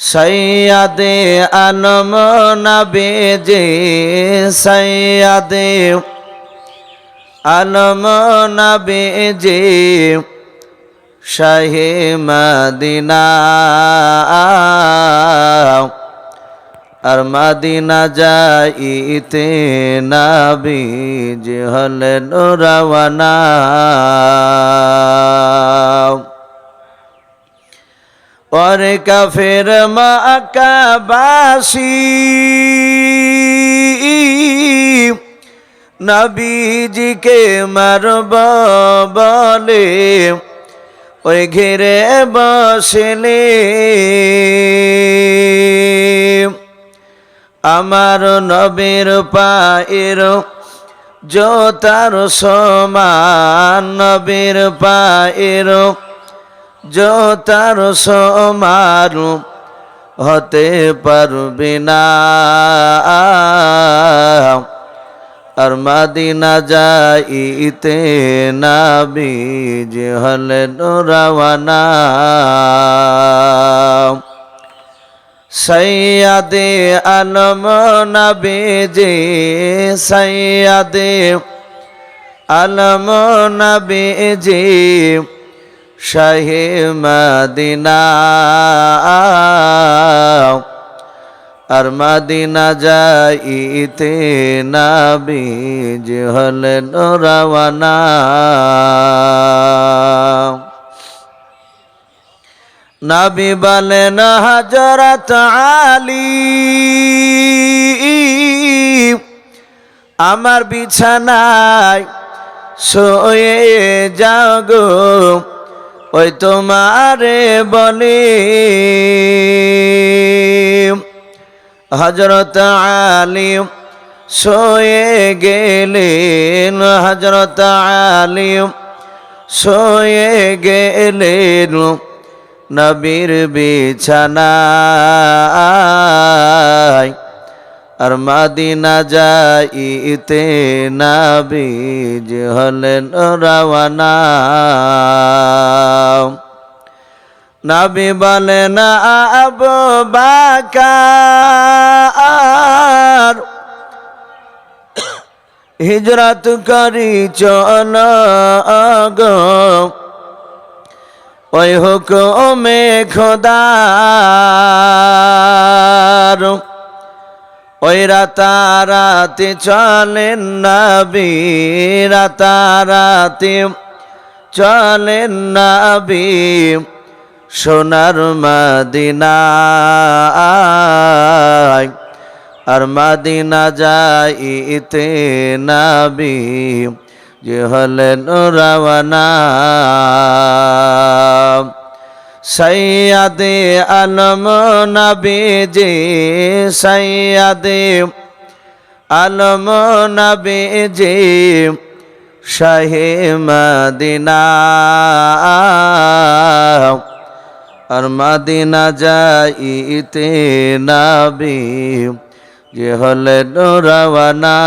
সৈয়দে আলম নবীজি সৈয়দে আলম নবীজি শাহে মদিনা আর মদিনা যাইতে নবীজি হলেন রওয়ানা। ওরে কাফের মক্কাবাসী নবীজিকে মারব বলে ওই ঘিরে বসলে, আমার নবীর পায়ের জোতার সমান, নবীর পায়ের জোতার সমান হতে পারবে না। আর মদিনা যাইতে নবীজি হলেন রওয়ানা। সৈয়দে আলম নবীজি সৈয়দে আলম নবীজি শাহে মদিনা আর মদিনা যাইতে নবীজি হলেন রওয়ানা। নবী বলেন হযরত আলী আমার বিছানায় শুয়ে যাও গো, ওই তোমারে বলে। হযরত আলী শুয়ে গেলেন, হযরত আলী শুয়ে গেলেন নবীর বিছানায়। আর মদিনা যাইতে নবীজি হলেন রওয়ানা। নবী বলেন আবু বকর হিজরত করি চল গো, ওই হুকুমে খোদার। ওই রাতারাতি চলেন নবী, রাতারাতি চলেন নবী সোনার মদিনায়। আর মদিনা যাইতে নবীজি হলেন রওয়ানা। সৈয়দে আলম নবীজি সৈয়দে আলম নবীজি শাহে মদিনা আর মদিনা যাইতে নবীজি হলেন রওয়ানা।